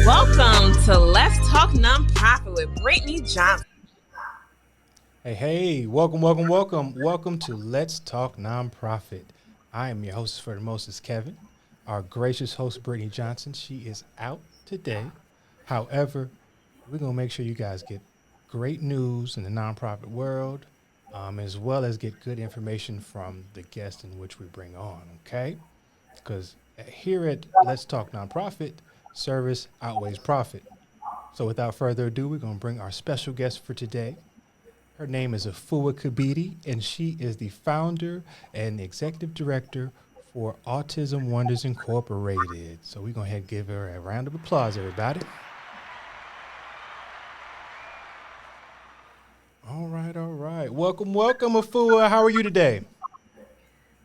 Welcome to Let's Talk Nonprofit with Brittany Johnson. Hey, welcome to Let's Talk Nonprofit. I am your host for the most, Kevin. Our gracious host, Brittany Johnson, she is out today. However, we're going to make sure you guys get great news in the nonprofit world, as well as get good information from the guests in which we bring on, okay? Because here at Let's Talk Nonprofit, service outweighs profit. So without further ado, we're going to bring our special guest for today. Her name is Afua Kubiti, and she is the founder and executive director for Autism Wonders Incorporated. So we're going to give her a round of applause, everybody. All right. Welcome, Afua. How are you today?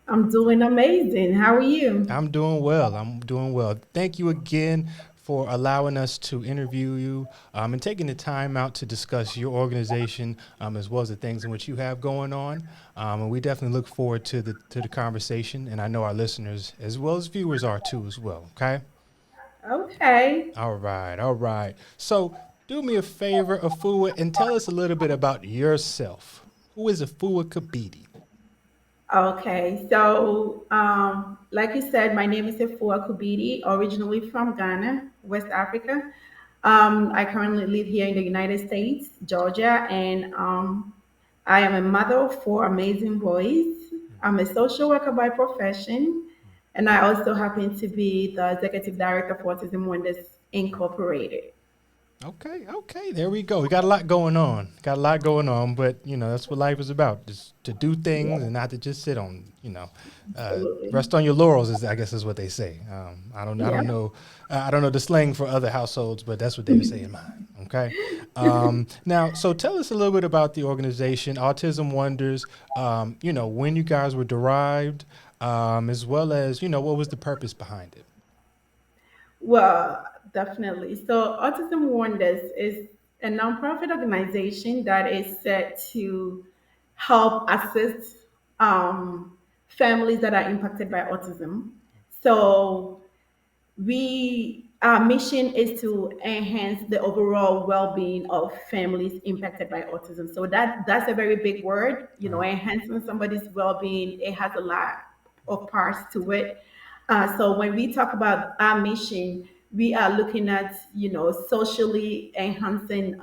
I'm doing amazing. How are you? I'm doing well. Thank you again for allowing us to interview you and taking the time out to discuss your organization as well as the things in which you have going on. And we definitely look forward to the conversation. And I know our listeners as well as viewers are too as well. Okay. Okay. All right. So do me a favor, Afua, and tell us a little bit about yourself. Who is Afua Kubiti? Okay. So, like you said, my name is Afua Kubiti, originally from Ghana, West Africa. I currently live here in the United States, Georgia, and I am a mother of four amazing boys. I'm a social worker by profession, and I also happen to be the executive director for Autism Wonders Incorporated. Okay. There we go. We got a lot going on. But that's what life is about: just to do things Yeah, and not to just sit on. absolutely. Rest on your laurels I guess is what they say. I Yeah. don't know. I don't know the slang for other households, but that's what they would say in mine. Okay. Now, so tell us a little bit about the organization, Autism Wonders. When you guys were derived, as well as what was the purpose behind it. Well, definitely. So, Autism Wonders is a nonprofit organization that is set to help assist families that are impacted by autism. So, our mission is to enhance the overall well-being of families impacted by autism. So that's a very big word, Right. enhancing somebody's well-being. It has a lot of parts to it. So when we talk about our mission, we are looking at socially enhancing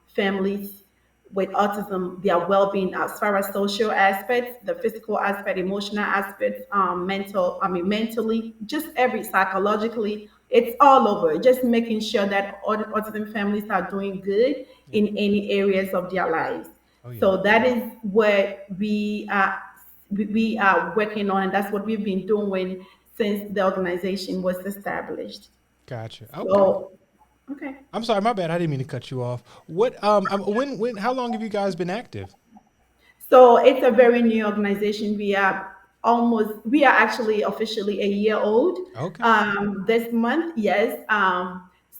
families with autism, their well-being as far as social aspects, the physical aspect, emotional aspects, mentally, just every psychologically, it's all over. Just making sure that all the autism families are doing good Yeah. in any areas of their lives. Oh yeah. So that is what we are working on, and that's what we've been doing since the organization was established. Gotcha. Okay. So, okay. I'm sorry, my bad. I didn't mean to cut you off. What when how long have you guys been active? So it's a very new organization. We are actually officially a year old Okay. this month. Yes.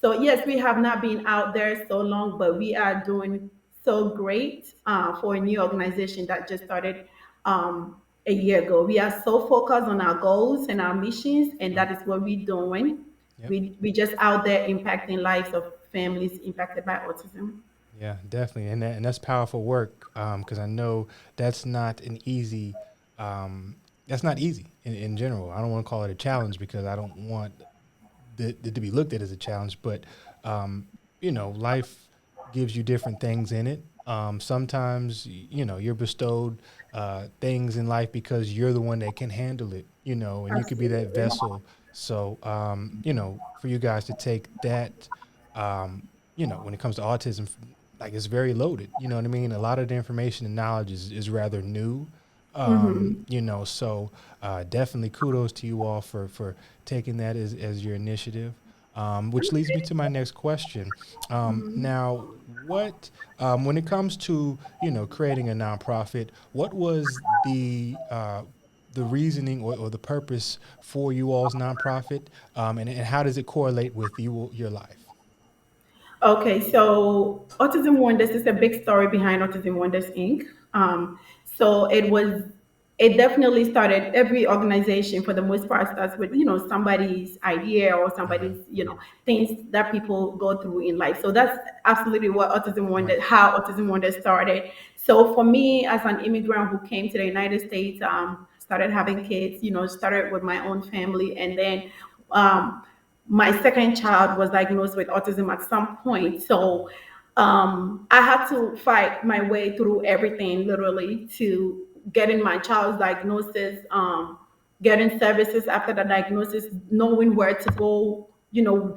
So yes, we have not been out there so long, but we are doing so great for a new organization that just started a year ago. We are so focused on our goals and our missions, and Yep. that is what we're doing. Yep. We just out there impacting lives of families impacted by autism. Yeah, definitely, and that's powerful work because I know that's not an easy that's not easy in general. I don't want to call it a challenge because I don't want it to be looked at as a challenge, but life gives you different things in it. Sometimes you're bestowed things in life because you're the one that can handle it, and you could be that Absolutely. vessel. So for you guys to take that, when it comes to autism, like it's very loaded. You know what I mean? A lot of the information and knowledge is rather new. So definitely kudos to you all for taking that as your initiative. Which leads me to my next question. Now, what when it comes to creating a nonprofit, what was the reasoning or the purpose for you all's nonprofit, and how does it correlate with your life? Okay, so Autism Wonders is a big story behind Autism Wonders Inc. So it definitely started. Every organization for the most part starts with, somebody's idea or Mm-hmm. somebody's, things that people go through in life. So that's absolutely what Autism Right. Wonder, how Autism Wonder started. So for me, as an immigrant who came to the United States, started having kids, started with my own family, and then um, my second child was diagnosed with autism at some point. So I had to fight my way through everything, literally, to getting my child's diagnosis, getting services after the diagnosis, knowing where to go,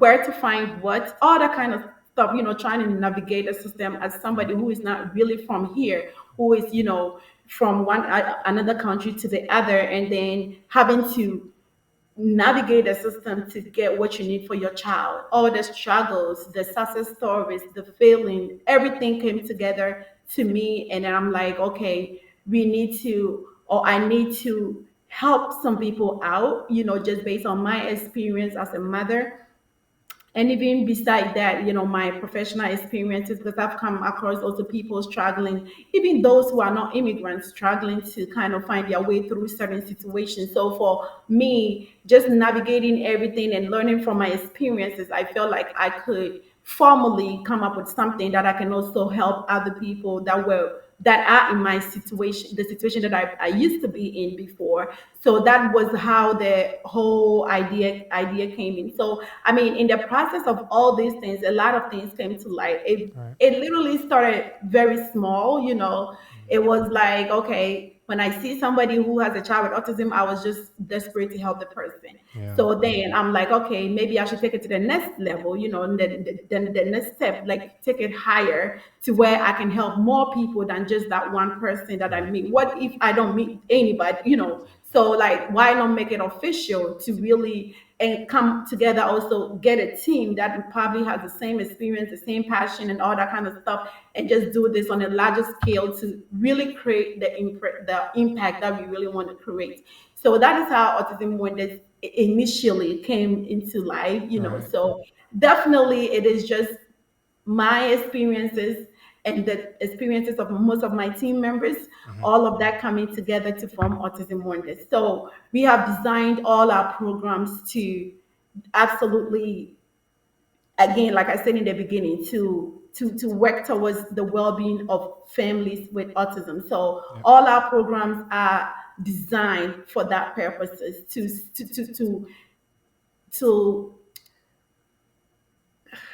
where to find what, all that kind of stuff, trying to navigate the system as somebody who is not really from here, who is, from another country to the other, and then having to navigate the system to get what you need for your child. All the struggles, the success stories, the feeling, everything came together to me. And then I'm like, okay, we need to, or I need to help some people out, just based on my experience as a mother, and even beside that, my professional experiences, because I've come across also people struggling, even those who are not immigrants, struggling to kind of find their way through certain situations. So for me, just navigating everything and learning from my experiences, I felt like I could formally come up with something that I can also help other people that are in my situation, the situation that I used to be in before. So that was how the whole idea came in. So I mean, in the process of all these things, a lot of things came to light. It Right. it literally started very small. It was like, okay, when I see somebody who has a child with autism, I was just desperate to help the person. Yeah. So then I'm like, okay, maybe I should take it to the next level, and the next step, like take it higher to where I can help more people than just that one person that I Right. meet. What if I don't meet anybody? So like, why not make it official to really and come together, also get a team that probably has the same experience, the same passion, and all that kind of stuff, and just do this on a larger scale to really create the impact that we really want to create. So that is how Autism Wonders initially came into life. Right. So definitely it is just my experiences and the experiences of most of my team members, Mm-hmm. all of that coming together to form Autism Wonders. So we have designed all our programs to absolutely, again, like I said in the beginning, to work towards the well-being of families with autism. So Yep. all our programs are designed for that purposes to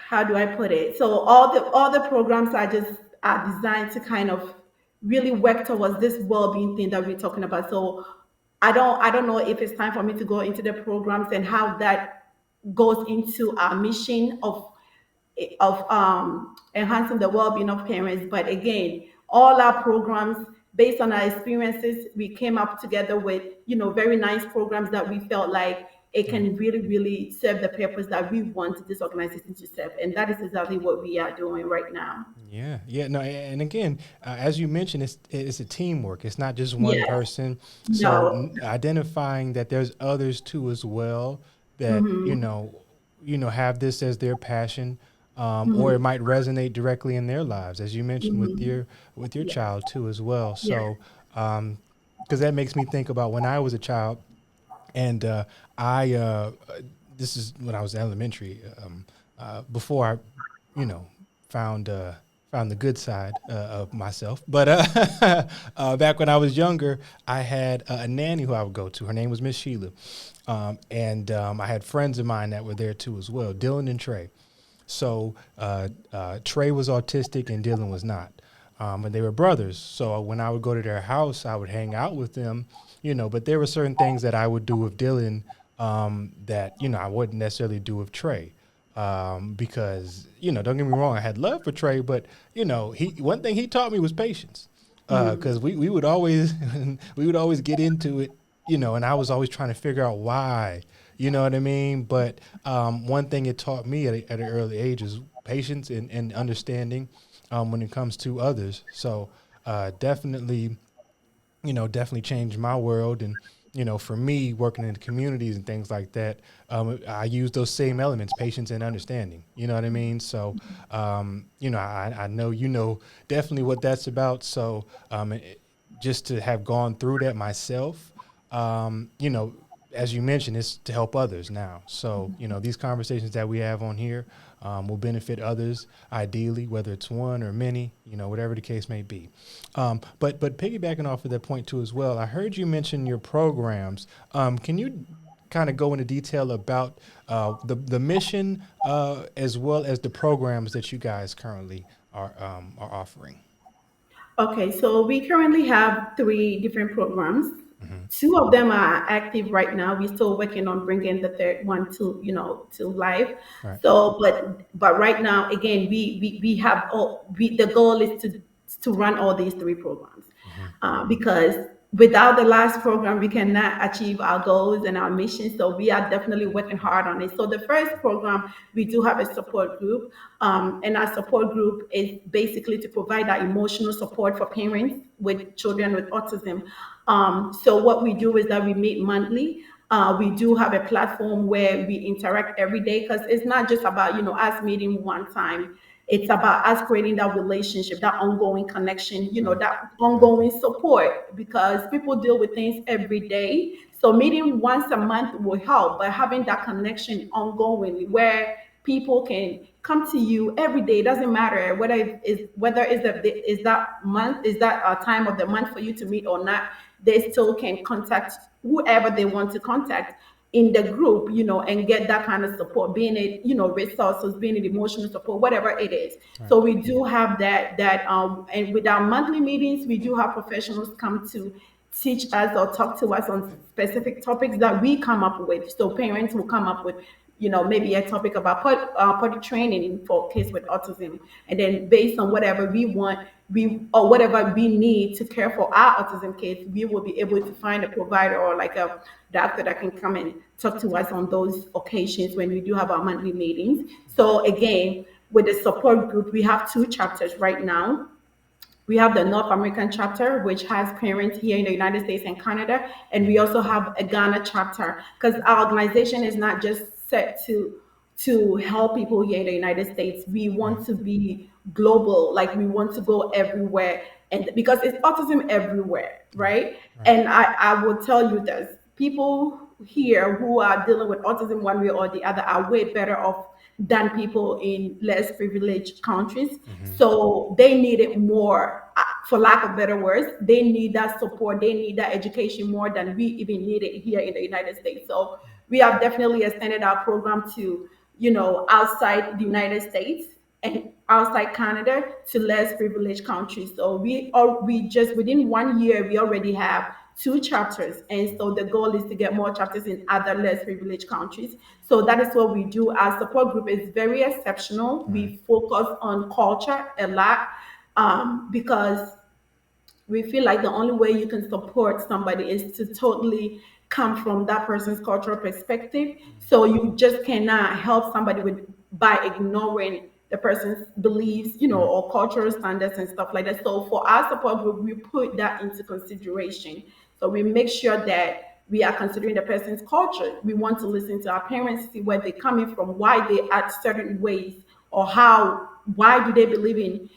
how do I put it? So all the programs are designed to kind of really work towards this well-being thing that we're talking about. So I don't know if it's time for me to go into the programs and how that goes into our mission of enhancing the well-being of parents. But again, all our programs, based on our experiences, we came up together with very nice programs that we felt like it Yeah. can really, really serve the purpose that we want this organization to serve, and that is exactly what we are doing right now. Yeah, yeah, no, and again, as you mentioned, it's a teamwork. It's not just one Yes. person. So No. identifying that there's others too as well that have this as their passion, or it might resonate directly in their lives, as you mentioned with your Yeah. child too as well. Yeah. So, because that makes me think about when I was a child, and I this is when I was in elementary, before I, you know, found found the good side of myself. But back when I was younger, I had a nanny who I would go to. Her name was Miss Sheila, and I had friends of mine that were there too as well, Dylan and Trey. So Trey was autistic and Dylan was not. And they were brothers. So when I would go to their house, I would hang out with them, but there were certain things that I would do with Dylan that, I wouldn't necessarily do with Trey. Because, don't get me wrong, I had love for Trey, but, one thing he taught me was patience. Because we would always we would always get into it, and I was always trying to figure out why, you know what I mean? But one thing it taught me at an early age is patience and understanding when it comes to others. So definitely, definitely changed my world. And, for me, working in the communities and things like that, I use those same elements, patience and understanding. You know what I mean? So, I know definitely what that's about. So just to have gone through that myself, you know, as you mentioned, it's to help others now. So, you know, these conversations that we have on here will benefit others, ideally, whether it's one or many, you know, whatever the case may be. But piggybacking off of that point too as well, I heard you mention your programs. Can you kind of go into detail about the mission as well as the programs that you guys currently are offering? Okay, so we currently have three different programs. Hmm. Two of them are active right now. We're still working on bringing the third one to, to life. Right. So, but right now, again, we have all. The goal is to run all these three programs, Hmm. because without the last program, we cannot achieve our goals and our mission. So we are definitely working hard on it. So the first program, we do have a support group, and our support group is basically to provide that emotional support for parents with children with autism. So what we do is that we meet monthly. We do have a platform where we interact every day, because it's not just about us meeting one time. It's about us creating that relationship, that ongoing connection, Right. that Exactly. ongoing support, because people deal with things every day. So meeting once a month will help, but having that connection ongoing where people can come to you every day. It doesn't matter whether is that month, is that a time of the month for you to meet or not. They still can contact whoever they want to contact in the group, and get that kind of support, being it, resources, being it emotional support, whatever it is. Right. So we do have and with our monthly meetings, we do have professionals come to teach us or talk to us on specific topics that we come up with. So parents will come up with, maybe a topic about potty training for kids with autism, and then based on whatever we want, or whatever we need to care for our autism kids, we will be able to find a provider or like a doctor that can come and talk to us on those occasions when we do have our monthly meetings. So again, with the support group, we have two chapters right now. We have the North American chapter, which has parents here in the United States and Canada, and we Hmm. also have a Ghana chapter, because our organization is not just set to help people here in the United States. We Right. want to be global, like we want to go everywhere, and because it's autism everywhere, Right. right? Right. And I will tell you this: people here who are dealing with autism one way or the other are way better off than people in less privileged countries. Hmm. So they need it more, for lack of better words. They need that support. They need that education more than we even need it here in the United States. So we have definitely extended our program to, outside the United States and outside Canada to less privileged countries. So we just within 1 year we already have two chapters, and so the goal is to get more chapters in other less privileged countries. So that is what we do. Our support group is very exceptional. Right. We focus on culture a lot, because we feel like the only way you can support somebody is to totally come from that person's cultural perspective. So you just cannot help somebody with by ignoring the person's beliefs, Right. or cultural standards and stuff like that. So for our support group, we put that into consideration. So we make sure that we are considering the person's culture. We want to listen to our parents, see where they're coming from, why they act certain ways, or why do they believe in,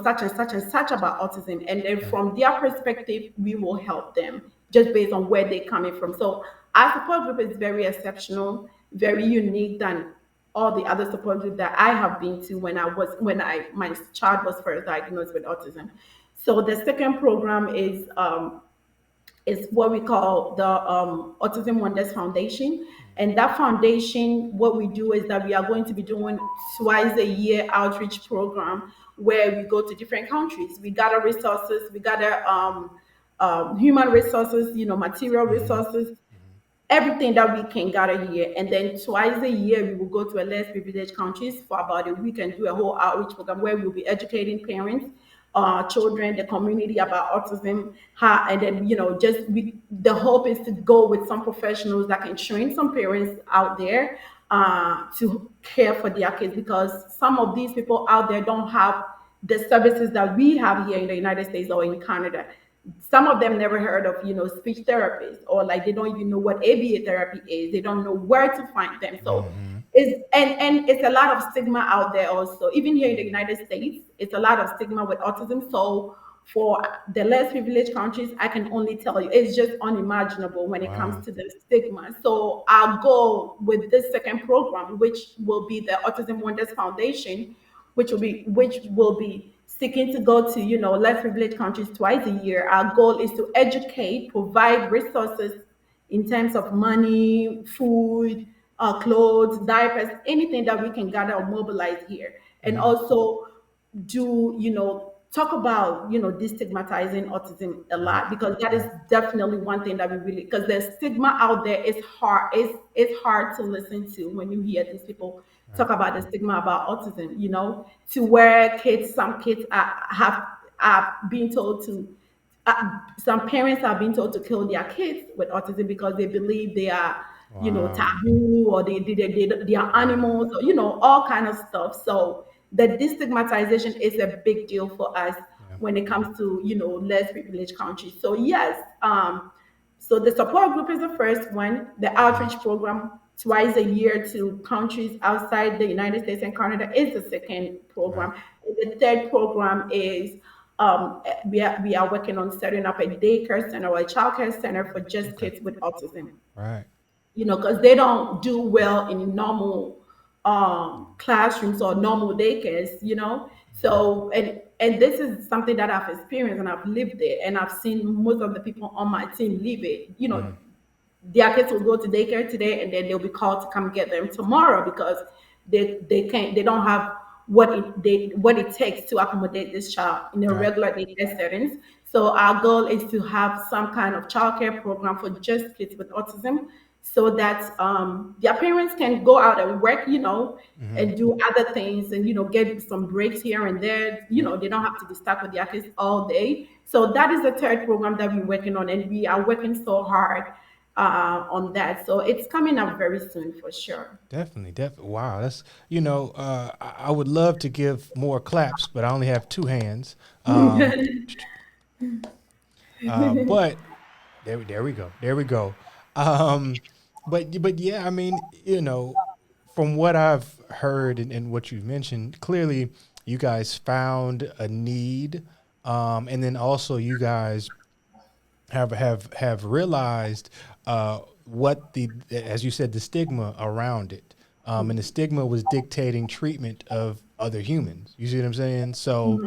such and such and such about autism, and then Right. from their perspective we will help them just based on where they're coming from. So our support group is very exceptional, very unique than all the other support group that I have been to when my child was first diagnosed with autism. So the second program is what we call the Autism Wonders Foundation. And that foundation, what we do is that we are going to be doing twice a year outreach program where we go to different countries. We gather resources, we gather human resources, material Hmm. resources, everything that we can gather here. And then twice a year, we will go to a less privileged countries for about a week and do a whole outreach program where we'll be educating parents, children, the community about autism. And then, the hope is to go with some professionals that can train some parents out there to care for their kids, because some of these people out there don't have the services that we have here in the United States or in Canada. Some of them never heard of, speech therapists, or like they don't even know what ABA therapy is. They don't know where to find them. So Hmm. and it's a lot of stigma out there also. Even here in the United States, it's a lot of stigma with autism. So For the less privileged countries, I can only tell you it's just unimaginable when it comes Wow. to the stigma. So our goal with this second program, which will be the Autism Wonders Foundation, which will be seeking to go to less privileged countries twice a year. Our goal is to educate, provide resources in terms of money, food, clothes, diapers, anything that we can gather or mobilize here, and Hmm. also do talk about destigmatizing autism a Right. lot, because that is Right. definitely one thing that we really, because the stigma out there is hard. It's hard to listen to when you hear these people Right. talk about the stigma about autism, to where some kids are being told to some parents are being told to kill their kids with autism because they believe they are, Wow. taboo, or they are Wow. animals, or all kind of stuff. So the destigmatization is a big deal for us Yeah. when it comes to less privileged countries. So yes, so the support group is the first one. The Hmm. outreach program twice a year to countries outside the United States and Canada is the second Right. program. The third program is we are working on setting up a daycare center or a childcare center for just Okay. kids with autism, Right. because they don't do well in normal classrooms or normal daycares. So and this is something that I've experienced and I've lived it, and I've seen most of the people on my team live it. Mm. Their kids will go to daycare today and then they'll be called to come get them tomorrow because they don't have what it takes to accommodate this child in a Right. regular daycare settings. So our goal is to have some kind of childcare program for just kids with autism, so that their parents can go out and work, Hmm. and do other things, and get some breaks here and there. They don't have to be stuck with their kids all day. So that is the third program that we're working on, and we are working so hard on that. So it's coming up very soon for sure. Definitely. Definitely. Wow. That's, I would love to give more claps, but I only have two hands. Um, but there we go. There we go. Um, but yeah, I mean, from what I've heard and what you've mentioned, clearly you guys found a need. And then also you guys have realized what the, as you said, the stigma around it, and the stigma was dictating treatment of other humans. You see what I'm saying? So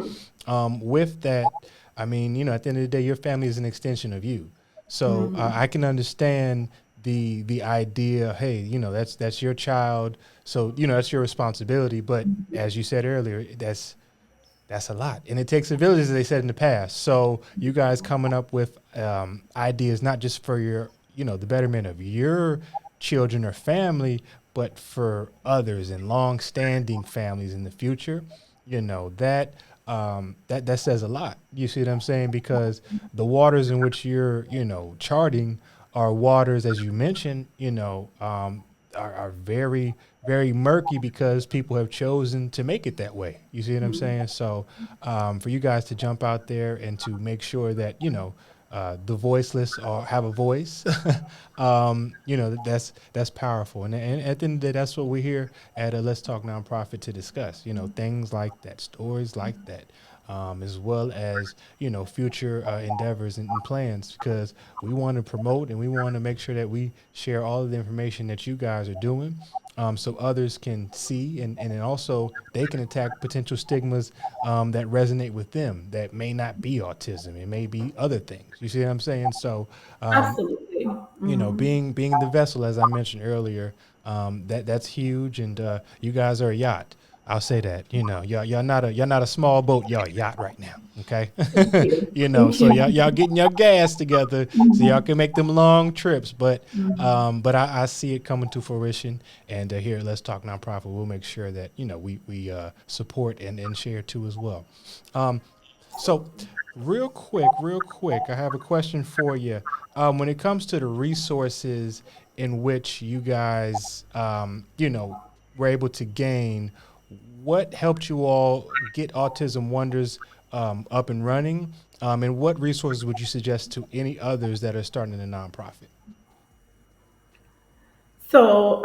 with that, I mean, at the end of the day, your family is an extension of you. So I can understand the idea. Hey, that's your child, so that's your responsibility. But as you said earlier, that's a lot, and it takes a village, as they said in the past. So you guys coming up with ideas not just for your, the betterment of your children or family, but for others and long-standing families in the future. That that says a lot. You see what I'm saying? Because the waters in which you're, charting are waters, as you mentioned, are very, very murky because people have chosen to make it that way. You see what I'm saying? So for you guys to jump out there and to make sure that, the voiceless are, have a voice, that's powerful. And at the end of the day, that's what we're here at a Let's Talk Nonprofit to discuss, things like that, stories like that. As well as future endeavors and plans, because we want to promote and we want to make sure that we share all of the information that you guys are doing, so others can see, and then also they can attack potential stigmas that resonate with them that may not be autism. It may be other things. You see what I'm saying? So Absolutely. being the vessel, as I mentioned earlier, that's huge. And you guys are a yacht. I'll say that. Y'all not a small boat. Y'all a yacht right now. Okay. Thank you. Thank So y'all you. y'all getting your gas together so y'all can make them long trips. But I see it coming to fruition. And here at Let's Talk Nonprofit, we'll make sure that we support and share too as well. So, real quick, I have a question for you. When it comes to the resources in which you guys, were able to gain, what helped you all get Autism Wonders up and running? And what resources would you suggest to any others that are starting a nonprofit? So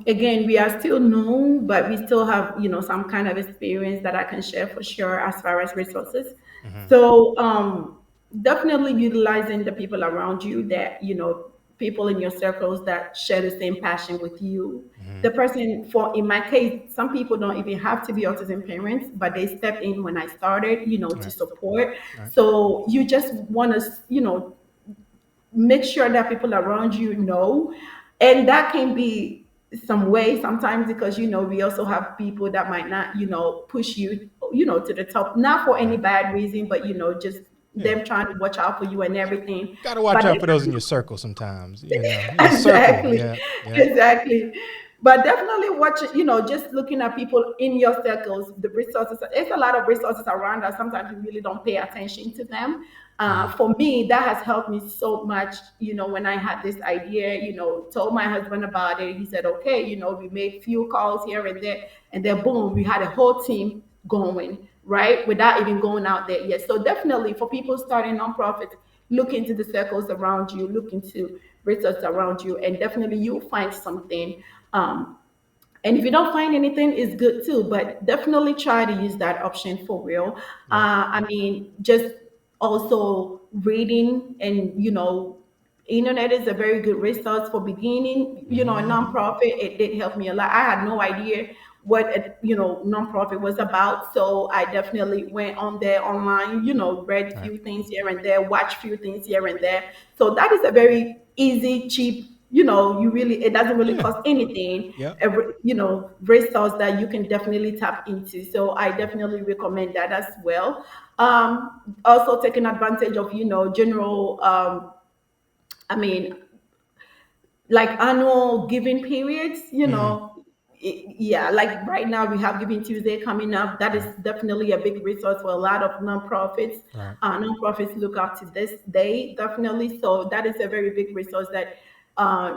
again, we are still new, but we still have some kind of experience that I can share for sure as far as resources. Hmm. So definitely utilizing the people around you that people in your circles that share the same passion with you. Hmm. The person, for in my case, some people don't even have to be autism parents, but they stepped in when I started, to Right. support. Right. So you just want to make sure that people around you know, and that can be some way sometimes, because we also have people that might not push you to the top, not for any Right. bad reason, but just Yeah. them trying to watch out for you and everything. Got to watch But out for those in your circle sometimes. Your circle. exactly, Yeah. Yeah. exactly. But definitely watch, just looking at people in your circles, the resources. There's a lot of resources around us. Sometimes we really don't pay attention to them. Mm. For me, that has helped me so much. When I had this idea, told my husband about it. He said, okay, we made few calls here and there, and then boom, we had a whole team going, right? Without even going out there yet. So definitely for people starting nonprofits, look into the circles around you, look into research around you, and definitely you'll find something. Um, and if you don't find anything, it's good too, but definitely try to use that option for real. Yeah. I mean, just also reading, and internet is a very good resource for beginning. A Hmm. nonprofit, it did help me a lot. I had no idea what a nonprofit was about, so I definitely went on there online. Read Right. few things here and there, watched few things here and there. So that is a very easy, cheap. You really, it doesn't really Yeah. cost anything. Yep. Resource that you can definitely tap into. So I definitely recommend that as well. Also taking advantage of general. I mean, like annual giving periods, Hmm. yeah, like right now we have Giving Tuesday coming up. That is Right. definitely a big resource for a lot of nonprofits. Right. Nonprofits look up to this day, definitely. So that is a very big resource that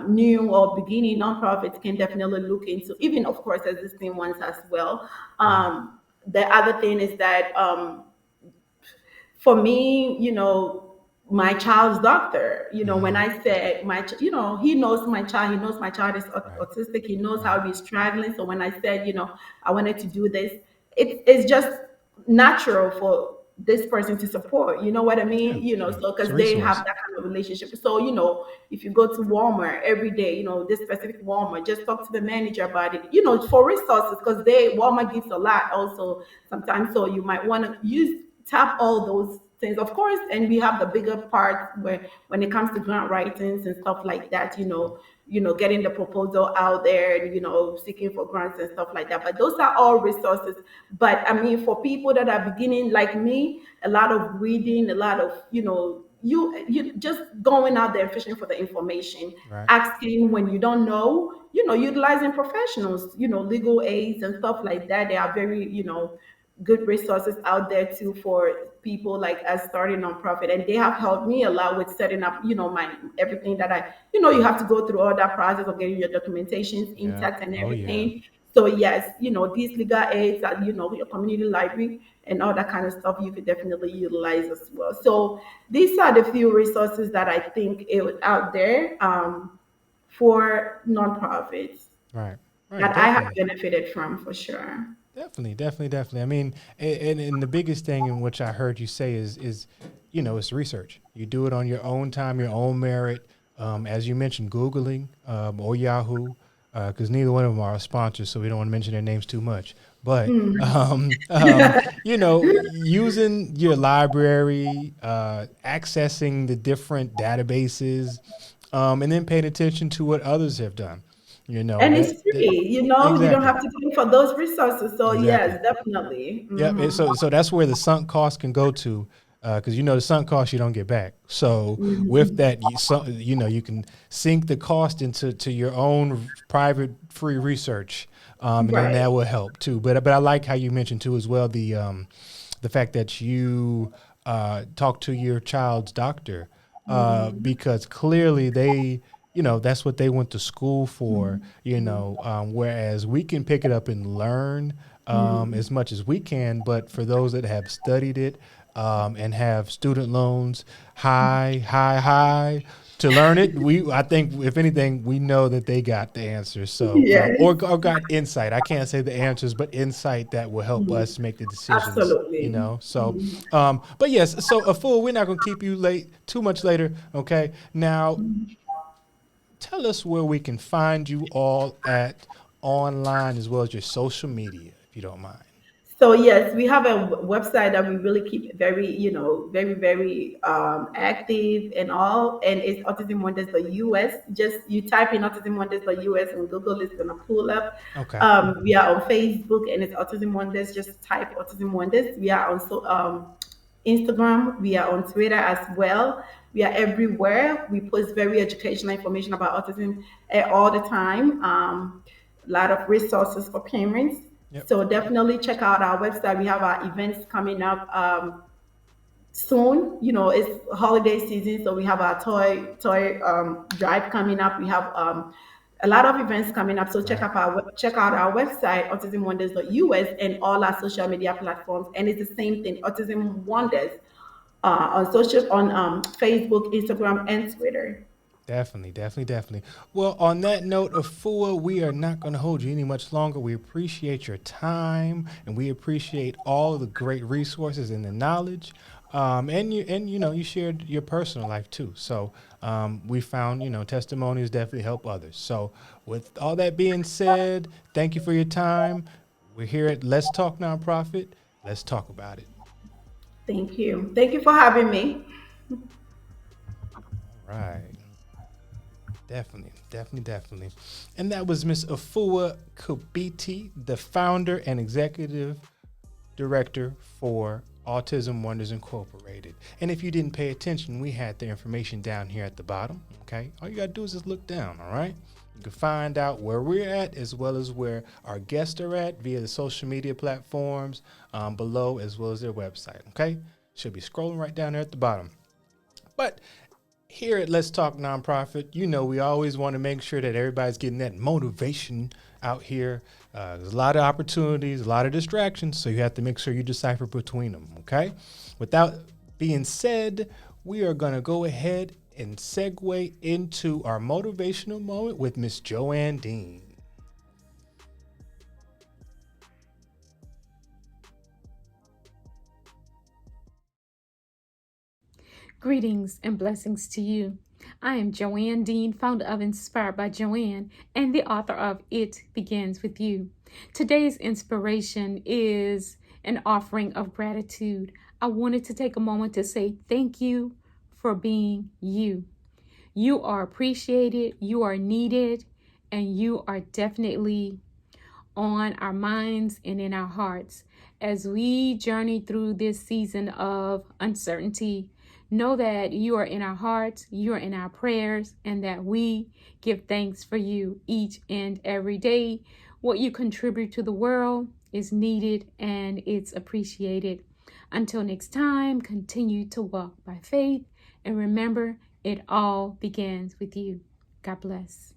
new or beginning nonprofits can definitely look into, even of course existing ones as well. Hmm. The other thing is that for me, my child's doctor, when Hmm. I said he knows my child, he knows my child is Right. autistic, he knows Right. how he's struggling. So when I said, I wanted to do this, it's just natural for this person to support, you know what I Yeah. mean? Yeah. So It's a because they have resource. that kind of relationship. So, if you go to Walmart every day, this specific Walmart, just talk to the manager about it, for resources, because Walmart gives a lot also sometimes. So you might want to tap all those things, of course. And we have the bigger part where when it comes to grant writings and stuff like that, getting the proposal out there and seeking for grants and stuff like that. But those are all resources. But I mean, for people that are beginning like me, a lot of reading, a lot of you just going out there fishing for the information, Right. asking when you don't know, utilizing professionals, legal aids and stuff like that. They are very good resources out there too for people like us starting nonprofit, and they have helped me a lot with setting up my everything that I you have to go through all that process of getting your documentations Yeah. intact and Oh yeah. everything. So yes, these legal aids that your community library and all that kind of stuff you could definitely utilize as well. So these are the few resources that I think it was out there for nonprofits Right. Right. that I have Definitely. benefited from for sure. Definitely, definitely, definitely. I mean, and the biggest thing in which I heard you say is, it's research. You do it on your own time, your own merit. As you mentioned, Googling or Yahoo, because neither one of them are sponsors, so we don't want to mention their names too much. But using your library, accessing the different databases, and then paying attention to what others have done. And That, it's that free, you don't exactly. have to pay for those resources. So Exactly. yes, definitely. Yep. And so that's where the sunk cost can go to, because the sunk cost you don't get back. So with that, you can sink the cost into your own private free research, and then Right. that will help too. But I like how you mentioned too as well the fact that you talk to your child's doctor, because clearly they that's what they went to school for, whereas we can pick it up and learn as much as we can, but for those that have studied it and have student loans high to learn it. I think if anything, we know that they got the answers. So, Yes. or got insight. I can't say the answers, but insight that will help us make the decisions. Absolutely. So, but yes. So, Afua, we're not going to keep you too much later. Okay. Now, tell us where we can find you all at online as well as your social media, if you don't mind. So yes, we have a website that we really keep very, very, very active and all, and it's Autism Wonders.us. Just you type in Autism Wonders.us and Google is gonna pull up. Okay. We are on Facebook and it's Autism Wonders. Just type Autism Wonders. We are on Instagram. We are on Twitter as well. We are everywhere. We post very educational information about autism all the time. A lot of resources for parents. Yep. So definitely check out our website. We have our events coming up soon. It's holiday season, so we have our toy drive coming up. We have a lot of events coming up. So check Right. out our website, autismwonders.us, and all our social media platforms. And it's the same thing, Autism Wonders, on Facebook, Instagram, and Twitter. Definitely. Well, on that note, Afua, we are not going to hold you any much longer. We appreciate your time, and we appreciate all of the great resources and the knowledge. You shared your personal life too. So we found testimonies definitely help others. So with all that being said, thank you for your time. We're here at Let's Talk Nonprofit. Let's talk about it. Thank you. Thank you for having me. All right. Definitely. And that was Miss Afua Kubiti, the founder and executive director for Autism Wonders Incorporated. And if you didn't pay attention, we had the information down here at the bottom. Okay. All you got to do is just look down. All right. You can find out where we're at as well as where our guests are at via the social media platforms below as well as their website. Okay. Should be scrolling right down there at the bottom. But here at Let's Talk Nonprofit, we always want to make sure that everybody's getting that motivation out here. There's a lot of opportunities, a lot of distractions, so you have to make sure you decipher between them, okay? Without being said, we are going to go ahead and segue into our motivational moment with Miss Joanne Dean. Greetings and blessings to you. I am Joanne Dean, founder of Inspired by Joanne and the author of It Begins With You. Today's inspiration is an offering of gratitude. I wanted to take a moment to say thank you for being you. You are appreciated, you are needed, and you are definitely on our minds and in our hearts. As we journey through this season of uncertainty, know that you are in our hearts, you are in our prayers, and that we give thanks for you each and every day. What you contribute to the world is needed and it's appreciated. Until next time, continue to walk by faith and remember, it all begins with you. God bless.